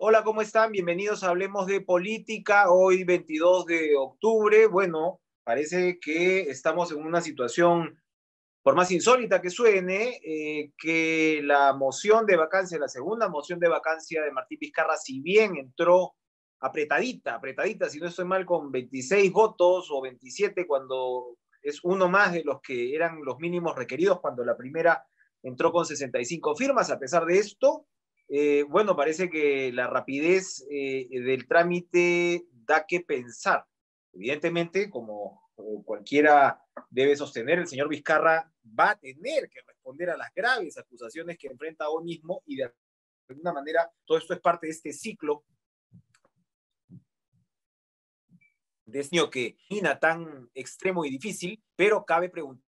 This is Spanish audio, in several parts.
Hola, ¿cómo están? Bienvenidos a Hablemos de Política, hoy 22 de octubre. Bueno, parece que estamos en una situación, por más insólita que suene, que la moción de vacancia, la segunda moción de vacancia de Martín Vizcarra, si bien entró apretadita, si no estoy mal, con 26 votos o 27, cuando es uno más de los que eran los mínimos requeridos, cuando la primera entró con 65 firmas. A pesar de esto, bueno, parece que la rapidez del trámite da que pensar. Evidentemente, como cualquiera debe sostener, el señor Vizcarra va a tener que responder a las graves acusaciones que enfrenta hoy mismo, y de alguna manera todo esto es parte de este ciclo de este año que mina tan extremo y difícil, pero cabe preguntarse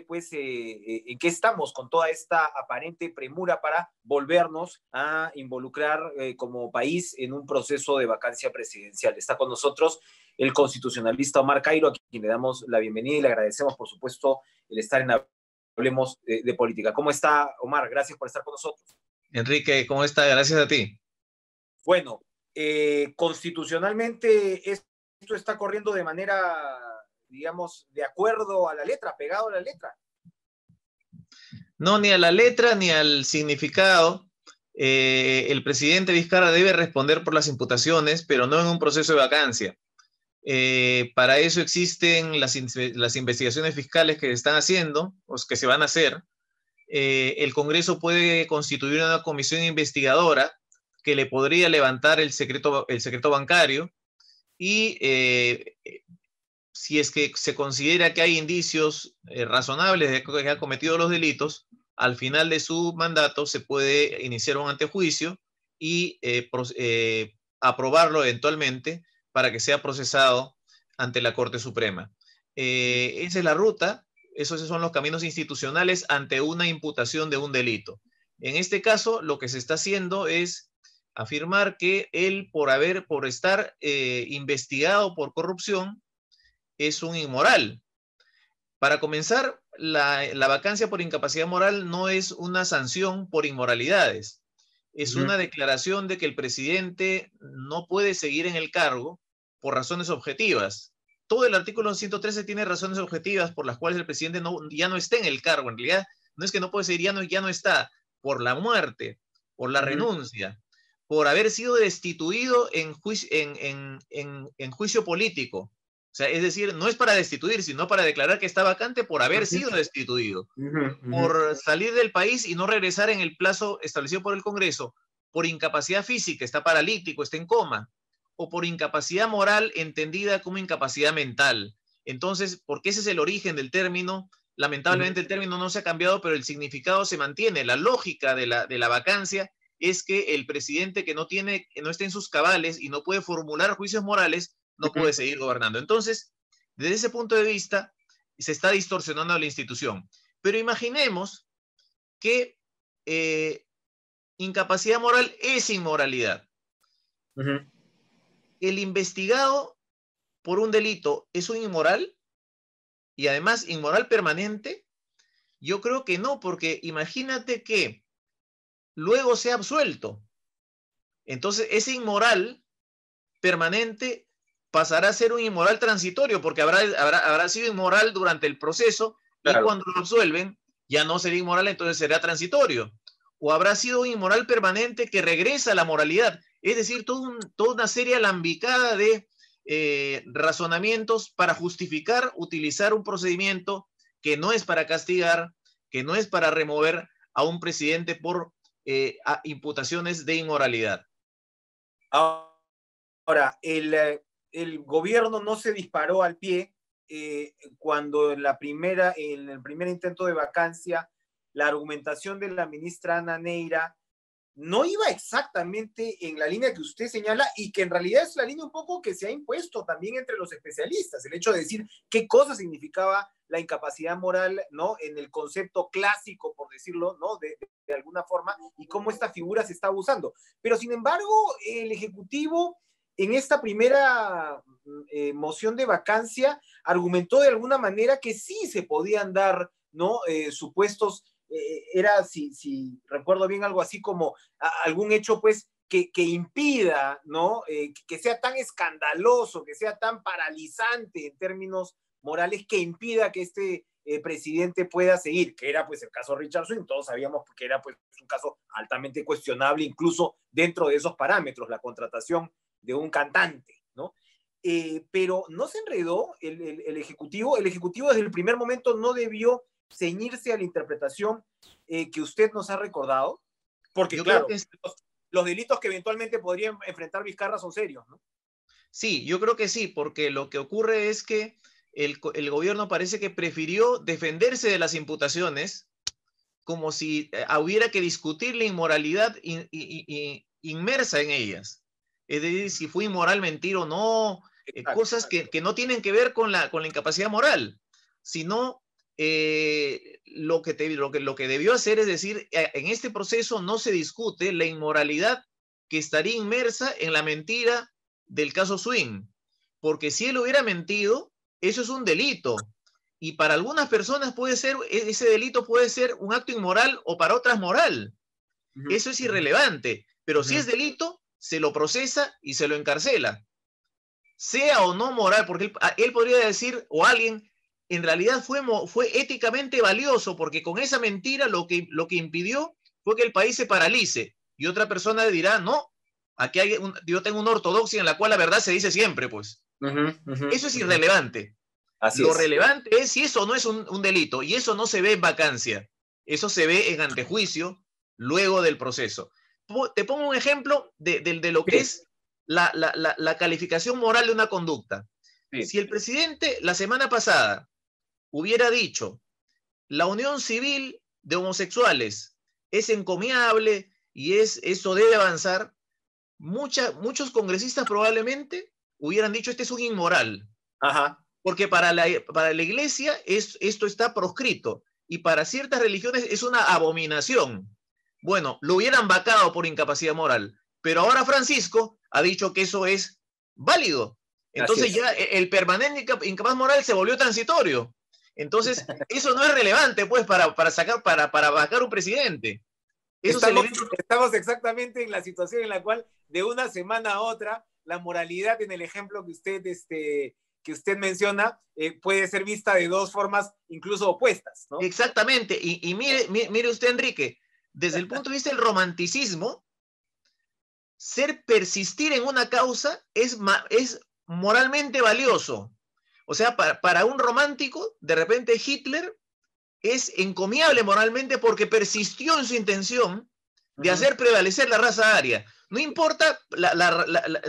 pues en qué estamos con toda esta aparente premura para volvernos a involucrar como país en un proceso de vacancia presidencial. Está con nosotros el constitucionalista Omar Cairo, a quien le damos la bienvenida y le agradecemos, por supuesto, el estar en Hablemos de Política. ¿Cómo está, Omar? Gracias por estar con nosotros. Enrique, ¿cómo está? Gracias a ti. Bueno, constitucionalmente esto está corriendo de manera, digamos, de acuerdo a la letra, pegado a la letra. No, ni a la letra ni al significado. El presidente Vizcarra debe responder por las imputaciones, pero no en un proceso de vacancia. Para eso existen las investigaciones fiscales que se están haciendo, o que se van a hacer. El Congreso puede constituir una comisión investigadora que le podría levantar el secreto bancario y si es que se considera que hay indicios razonables de que ha cometido los delitos, al final de su mandato se puede iniciar un antejuicio y aprobarlo eventualmente para que sea procesado ante la Corte Suprema. Esa es la ruta, esos son los caminos institucionales ante una imputación de un delito. En este caso, lo que se está haciendo es afirmar que él, por estar investigado por corrupción, es un inmoral. Para comenzar, la vacancia por incapacidad moral no es una sanción por inmoralidades. Es una declaración de que el presidente no puede seguir en el cargo por razones objetivas. Todo el artículo 113 tiene razones objetivas por las cuales el presidente ya no está en el cargo. En realidad, no es que no puede seguir, ya no está. Por la muerte, por la renuncia, por haber sido destituido en juicio político. O sea, es decir, no es para destituir, sino para declarar que está vacante por haber sido destituido, por salir del país y no regresar en el plazo establecido por el Congreso, por incapacidad física, está paralítico, está en coma, o por incapacidad moral entendida como incapacidad mental. Entonces, porque ese es el origen del término, lamentablemente el término no se ha cambiado, pero el significado se mantiene. La lógica de la vacancia es que el presidente que no está en sus cabales y no puede formular juicios morales, no puede seguir gobernando. Entonces, desde ese punto de vista, se está distorsionando la institución. Pero imaginemos que incapacidad moral es inmoralidad. El investigado por un delito es un inmoral y además inmoral permanente. Yo creo que no, porque imagínate que luego sea absuelto. Entonces, ese inmoral permanente pasará a ser un inmoral transitorio, porque habrá sido inmoral durante el proceso, claro, y cuando lo absuelven ya no será inmoral, entonces será transitorio. O habrá sido un inmoral permanente que regresa a la moralidad. Es decir, toda una serie alambicada de razonamientos para justificar utilizar un procedimiento que no es para castigar, que no es para remover a un presidente por imputaciones de inmoralidad. Ahora, el gobierno no se disparó al pie cuando en el primer intento de vacancia, la argumentación de la ministra Ana Neira no iba exactamente en la línea que usted señala, y que en realidad es la línea un poco que se ha impuesto también entre los especialistas, el hecho de decir qué cosa significaba la incapacidad moral, ¿no? En el concepto clásico, por decirlo, ¿no? De alguna forma, y cómo esta figura se está usando. Pero sin embargo, el Ejecutivo en esta primera moción de vacancia argumentó de alguna manera que sí se podían dar, ¿no? Supuestos, era, si recuerdo bien, algo así como algún hecho pues que impida, ¿no? Que sea tan escandaloso, que sea tan paralizante en términos morales, que impida que este presidente pueda seguir, que era pues el caso Richard Swing, todos sabíamos que era pues un caso altamente cuestionable, incluso dentro de esos parámetros, la contratación de un cantante, ¿no? Pero no se enredó el Ejecutivo desde el primer momento no debió ceñirse a la interpretación que usted nos ha recordado, porque Yo creo claro, que los delitos que eventualmente podrían enfrentar Vizcarra son serios, ¿no? sí, yo creo que sí, porque lo que ocurre es que el gobierno parece que prefirió defenderse de las imputaciones como si hubiera que discutir la inmoralidad inmersa en ellas. Es decir, si fue inmoral mentir o no, cosas que no tienen que ver con la incapacidad moral, sino lo que debió hacer es decir, en este proceso no se discute la inmoralidad que estaría inmersa en la mentira del caso Swing, porque si él hubiera mentido, eso es un delito. Y para algunas personas puede ser, ese delito puede ser un acto inmoral o para otras moral. Eso es irrelevante. Pero si es delito, se lo procesa y se lo encarcela. Sea o no moral, porque él podría decir, o alguien, en realidad fue éticamente valioso, porque con esa mentira lo que impidió fue que el país se paralice. Y otra persona dirá, no, aquí yo tengo una ortodoxia en la cual la verdad se dice siempre, pues. Eso es irrelevante. Así Lo es. relevante es si eso no es un delito, y eso no se ve en vacancia, eso se ve en antejuicio luego del proceso. Te pongo un ejemplo de lo que es la calificación moral de una conducta. Sí. Si el presidente la semana pasada hubiera dicho la unión civil de homosexuales es encomiable y eso debe avanzar, muchos congresistas probablemente hubieran dicho este es un inmoral. Ajá. Porque para la iglesia esto está proscrito y para ciertas religiones es una abominación. Bueno, lo hubieran vacado por incapacidad moral, pero ahora Francisco ha dicho que eso es válido. Entonces ya el permanente incapaz moral se volvió transitorio. Entonces, eso no es relevante, pues, para vacar un presidente. Estamos exactamente en la situación en la cual de una semana a otra la moralidad en el ejemplo que usted menciona puede ser vista de dos formas incluso opuestas, ¿no? Exactamente. Y mire usted, Enrique, desde el punto de vista del romanticismo, persistir en una causa es moralmente valioso. O sea, para un romántico, de repente Hitler es encomiable moralmente porque persistió en su intención de hacer prevalecer la raza aria. No importa,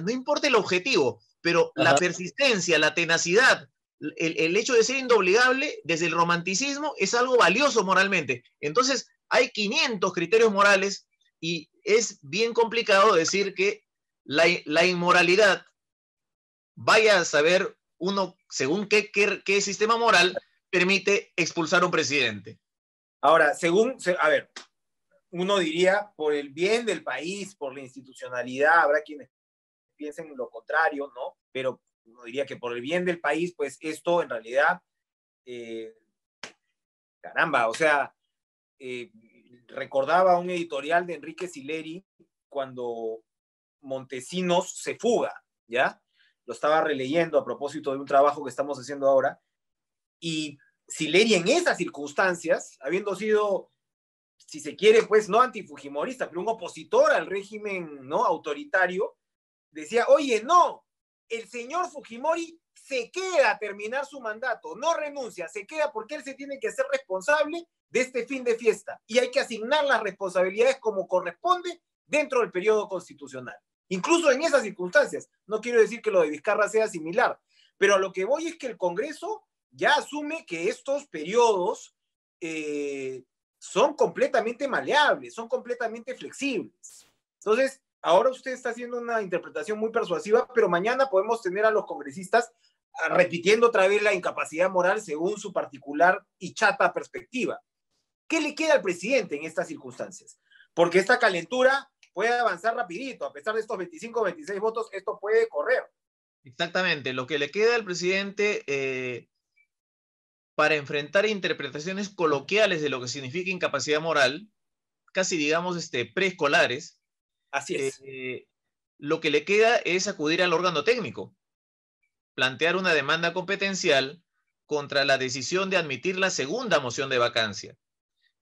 no importa el objetivo, pero la persistencia, la tenacidad, el hecho de ser indoblegable desde el romanticismo es algo valioso moralmente. Entonces, hay 500 criterios morales y es bien complicado decir que la inmoralidad vaya a saber uno según qué sistema moral permite expulsar a un presidente. Ahora, a ver, uno diría por el bien del país, por la institucionalidad, habrá quienes piensen lo contrario, ¿no? Pero uno diría que por el bien del país, pues esto en realidad, caramba, o sea, recordaba un editorial de Enrique Sileri cuando Montesinos se fuga, ¿ya? Lo estaba releyendo a propósito de un trabajo que estamos haciendo ahora, y Sileri en esas circunstancias, habiendo sido, si se quiere, pues no antifujimorista, pero un opositor al régimen no autoritario, decía, oye, no, el señor Fujimori se queda a terminar su mandato, no renuncia, se queda porque él se tiene que hacer responsable de este fin de fiesta y hay que asignar las responsabilidades como corresponde dentro del periodo constitucional. Incluso en esas circunstancias, no quiero decir que lo de Vizcarra sea similar, pero a lo que voy es que el Congreso ya asume que estos periodos son completamente maleables, son completamente flexibles. Entonces, ahora usted está haciendo una interpretación muy persuasiva, pero mañana podemos tener a los congresistas repitiendo otra vez la incapacidad moral según su particular y chata perspectiva. ¿Qué le queda al presidente en estas circunstancias? Porque esta calentura puede avanzar rapidito, a pesar de estos 25 26 votos, esto puede correr. Exactamente, lo que le queda al presidente para enfrentar interpretaciones coloquiales de lo que significa incapacidad moral, casi digamos preescolares, Así es. Lo que le queda es acudir al órgano técnico, plantear una demanda competencial contra la decisión de admitir la segunda moción de vacancia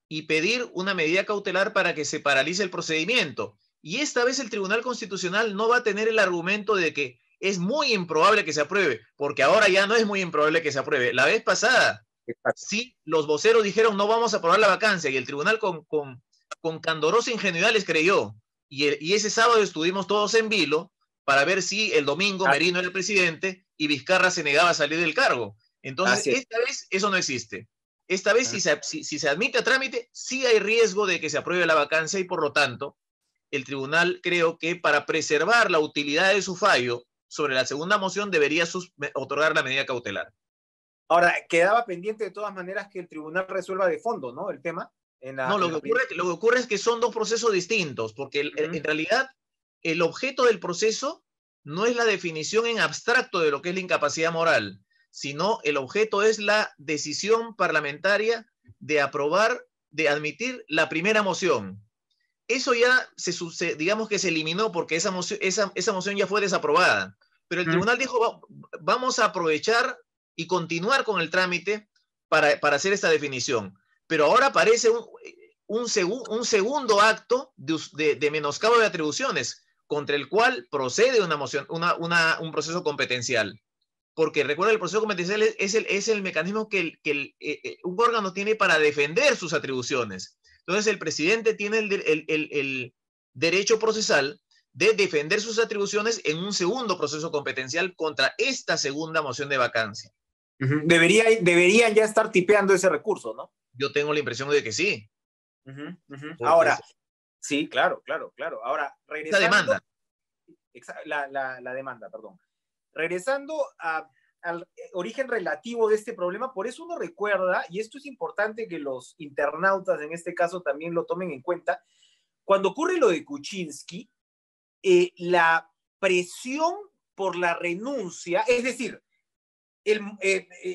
y pedir una medida cautelar para que se paralice el procedimiento. Y esta vez el Tribunal Constitucional no va a tener el argumento de que es muy improbable que se apruebe, porque ahora ya no es muy improbable que se apruebe. La vez pasada, sí, los voceros dijeron no vamos a aprobar la vacancia y el tribunal con candorosa ingenuidad les creyó. Y ese sábado estuvimos todos en vilo para ver si el domingo Merino era el presidente y Vizcarra se negaba a salir del cargo. Entonces, esta vez eso no existe. Esta vez, si se admite a trámite, sí hay riesgo de que se apruebe la vacancia y por lo tanto, el tribunal creo que para preservar la utilidad de su fallo sobre la segunda moción debería otorgar la medida cautelar. Ahora, quedaba pendiente de todas maneras que el tribunal resuelva de fondo, ¿no? El tema. No, lo que ocurre es que son dos procesos distintos, porque en realidad el objeto del proceso no es la definición en abstracto de lo que es la incapacidad moral, sino el objeto es la decisión parlamentaria de aprobar, de admitir la primera moción. Eso ya digamos que se eliminó porque esa moción ya fue desaprobada. Pero el tribunal dijo, vamos a aprovechar y continuar con el trámite para hacer esta definición. Pero ahora aparece un segundo acto de menoscabo de atribuciones contra el cual procede una moción, un proceso competencial. Porque recuerda, el proceso competencial es el mecanismo que un órgano tiene para defender sus atribuciones. Entonces el presidente tiene el derecho procesal de defender sus atribuciones en un segundo proceso competencial contra esta segunda moción de vacancia. Deberían ya estar tipeando ese recurso, ¿no? Yo tengo la impresión de que sí. Ahora, sí, claro. Ahora, regresando... La demanda, perdón. Regresando al origen relativo de este problema, por eso uno recuerda, y esto es importante que los internautas en este caso también lo tomen en cuenta, cuando ocurre lo de Kuczynski, la presión por la renuncia, es decir,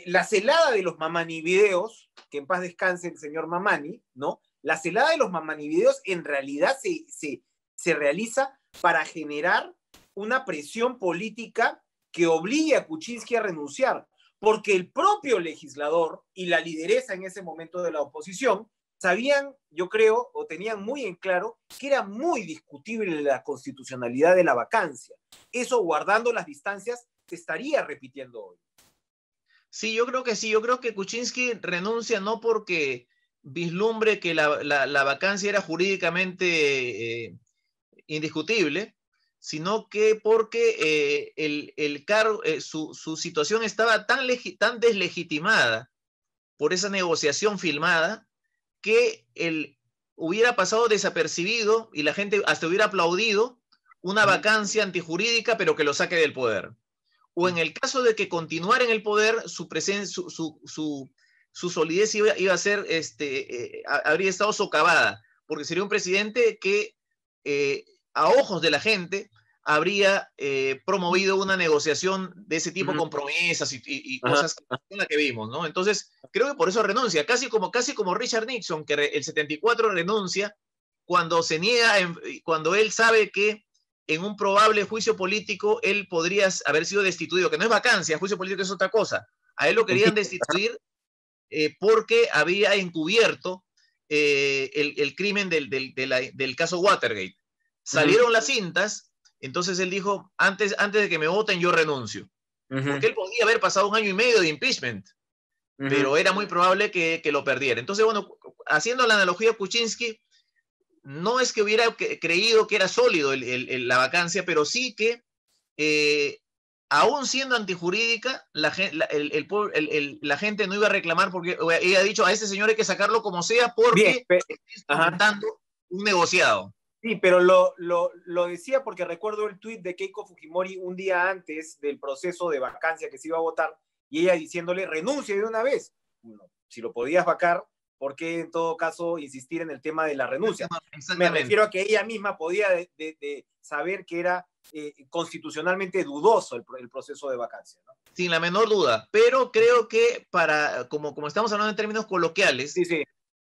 la celada de los Mamani videos, que en paz descanse el señor Mamani, ¿no? La celada de los Mamani videos en realidad se realiza para generar una presión política que obligue a Kuczynski a renunciar, porque el propio legislador y la lideresa en ese momento de la oposición sabían, yo creo, o tenían muy en claro que era muy discutible la constitucionalidad de la vacancia. Eso, guardando las distancias, se estaría repitiendo hoy. Sí, yo creo que sí. Yo creo que Kuczynski renuncia no porque vislumbre que la vacancia era jurídicamente indiscutible, sino que porque su situación estaba tan deslegitimada por esa negociación filmada que él hubiera pasado desapercibido y la gente hasta hubiera aplaudido una vacancia antijurídica, pero que lo saque del poder. O en el caso de que continuara en el poder, su solidez iba a ser, habría estado socavada, porque sería un presidente que, a ojos de la gente, habría promovido una negociación de ese tipo con promesas y cosas como la que vimos, ¿no? Entonces, creo que por eso renuncia, casi como Richard Nixon, que el 74 renuncia cuando se niega, cuando él sabe que en un probable juicio político él podría haber sido destituido, que no es vacancia, juicio político es otra cosa. A él lo querían destituir porque había encubierto el crimen del caso Watergate. Salieron las cintas, entonces él dijo, antes de que me voten yo renuncio. Porque él podía haber pasado 1 año y medio de impeachment, pero era muy probable que lo perdiera. Entonces, bueno, haciendo la analogía a Kuczynski, no es que hubiera creído que era sólido la vacancia, pero sí que, aún siendo antijurídica, la gente no iba a reclamar porque ella ha dicho a este señor hay que sacarlo como sea porque está intentando un negociado. Sí, pero lo decía porque recuerdo el tuit de Keiko Fujimori un día antes del proceso de vacancia que se iba a votar y ella diciéndole renuncie de una vez. Bueno, si lo podías vacar, ¿por qué en todo caso insistir en el tema de la renuncia? Me refiero a que ella misma podía de saber que era constitucionalmente dudoso el proceso de vacancia, ¿no? Sin la menor duda, pero creo que como estamos hablando en términos coloquiales,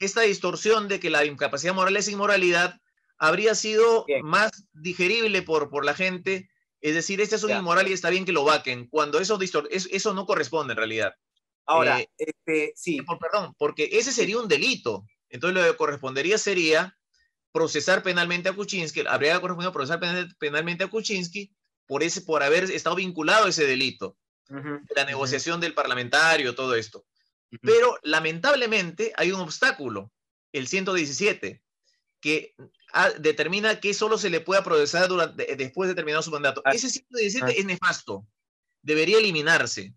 esta distorsión de que la incapacidad moral es inmoralidad habría sido Bien, más digerible por la gente. Es decir, este es un ya. inmoral y está bien que lo vaquen, cuando eso no corresponde en realidad. Ahora, sí, Perdón, porque ese sería un delito. Entonces lo que correspondería sería procesar penalmente a Kuczynski, habría correspondido procesar penalmente a Kuczynski por haber estado vinculado a ese delito, ujú, de la ujú, negociación del parlamentario, todo esto. ujú, Pero lamentablemente hay un obstáculo, el 117, que determina que solo se le pueda procesar después de terminado su mandato. ah, Ese 117 ah, es nefasto, debería eliminarse,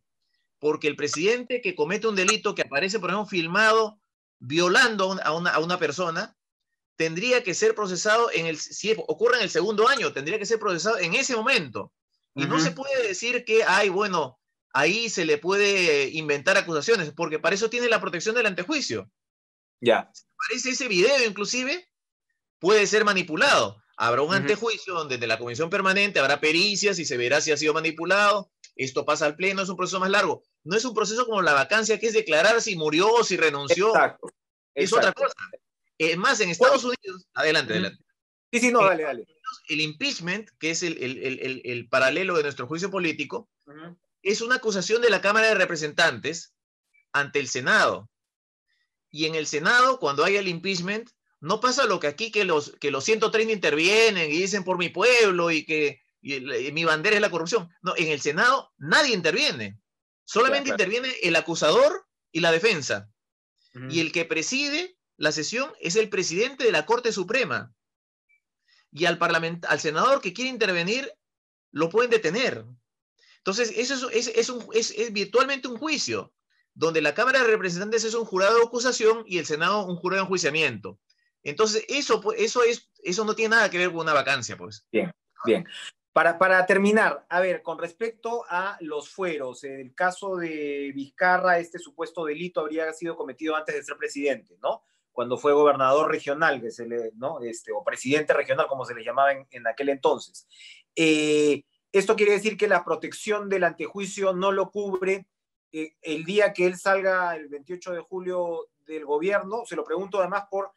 porque el presidente que comete un delito, que aparece, por ejemplo, filmado violando a una persona, tendría que ser procesado si ocurre en el segundo año, tendría que ser procesado en ese momento. Y no se ujú, puede decir que, ay, bueno, ahí se le puede inventar acusaciones, porque para eso tiene la protección del antejuicio. ya. Parece ese video, inclusive, puede ser manipulado. Habrá un Ujú, antejuicio donde de la comisión permanente habrá pericias y se verá si ha sido manipulado. Esto pasa al pleno, es un proceso más largo. No es un proceso como la vacancia, que es declarar si murió o si renunció. exacto, Es otra exacto. cosa. Es más, en ¿Cuál? Estados Unidos, adelante, Ujú. adelante. Sí, sí, no, En dale, Estados dale. Unidos, el impeachment, que es el paralelo de nuestro juicio político, Ujú, es una acusación de la Cámara de Representantes ante el Senado. Y en el Senado, cuando hay el impeachment, no pasa lo que aquí, que los 130 intervienen y dicen por mi pueblo y mi bandera es la corrupción. No, en el Senado nadie interviene. ya, Solamente claro. interviene el acusador y la defensa. Y Ujú, el que preside la sesión es el presidente de la Corte Suprema. Y al senador que quiere intervenir lo pueden detener. Entonces, eso es virtualmente un juicio, donde la Cámara de Representantes es un jurado de acusación y el Senado un jurado de enjuiciamiento. Entonces, eso no tiene nada que ver con una vacancia, pues. bien, bien. Para terminar, a ver, con respecto a los fueros, el caso de Vizcarra, este supuesto delito habría sido cometido antes de ser presidente, ¿no? Cuando fue gobernador regional, ¿no? O presidente regional, como se le llamaba en aquel entonces. Esto quiere decir que la protección del antejuicio no lo cubre el día que él salga el 28 de julio del gobierno. Se lo pregunto además por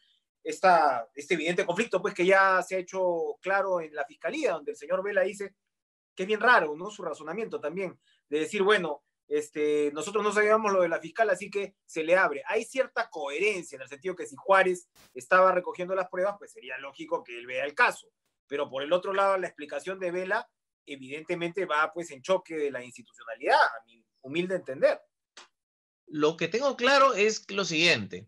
este evidente conflicto, pues que ya se ha hecho claro en la fiscalía, donde el señor Vela dice que es bien raro, ¿no? Su razonamiento también, de decir, bueno, nosotros no sabíamos lo de la fiscal, así que se le abre. Hay cierta coherencia en el sentido que si Juárez estaba recogiendo las pruebas, pues sería lógico que él vea el caso. Pero por el otro lado, la explicación de Vela evidentemente va pues en choque de la institucionalidad, a mi humilde entender. Lo que tengo claro es lo siguiente.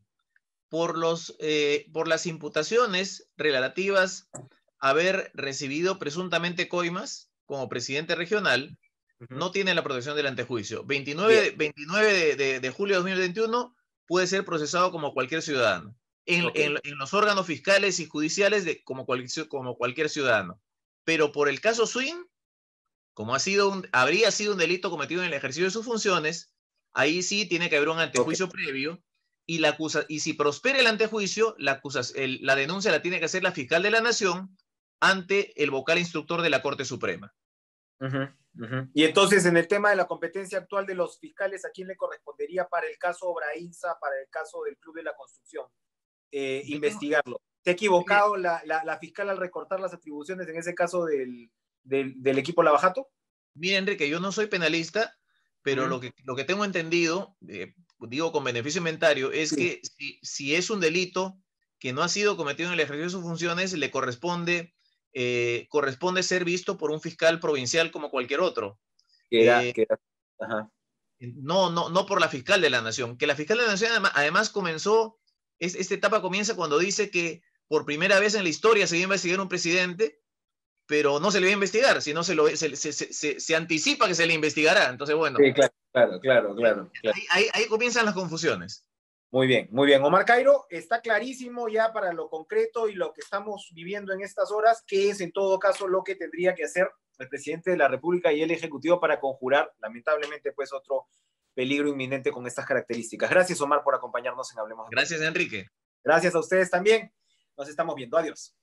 Por las imputaciones relativas a haber recibido presuntamente coimas como presidente regional, Uh -huh. no tiene la protección del antejuicio. Bien, 29 de julio de 2021 puede ser procesado como cualquier ciudadano. ok, En los órganos fiscales y judiciales como cualquier ciudadano. Pero por el caso Swing, como habría sido un delito cometido en el ejercicio de sus funciones, ahí sí tiene que haber un ok. antejuicio previo y si prospera el antejuicio, la denuncia la tiene que hacer la fiscal de la Nación ante el vocal instructor de la Corte Suprema. Uh -huh, uh -huh. Y entonces, en el tema de la competencia actual de los fiscales, ¿a quién le correspondería para el caso Obrainsa, para el caso del Club de la Construcción, Yo tengo, investigarlo? ¿Se ha equivocado la fiscal al recortar las atribuciones en ese caso del equipo Lavajato? mira, Enrique, yo no soy penalista, Uh pero -huh. lo que tengo entendido, digo con beneficio inventario, es Sí. que si es un delito que no ha sido cometido en el ejercicio de sus funciones, le corresponde ser visto por un fiscal provincial como cualquier otro. Queda, Eh, queda. Ajá. no por la fiscal de la Nación, que la fiscal de la Nación además esta etapa comienza cuando dice que por primera vez en la historia se iba a investigar un presidente, pero no se le va a investigar, sino se anticipa que se le investigará. Entonces, bueno, Sí, claro, claro, claro, claro, claro. ahí comienzan las confusiones. Muy bien, muy bien. Omar Cairo, está clarísimo ya para lo concreto y lo que estamos viviendo en estas horas, qué es en todo caso lo que tendría que hacer el presidente de la República y el Ejecutivo para conjurar, lamentablemente, pues otro peligro inminente con estas características. Gracias, Omar, por acompañarnos en Hablemos de Gracias, Política. Enrique. Gracias a ustedes también. Nos estamos viendo. Adiós.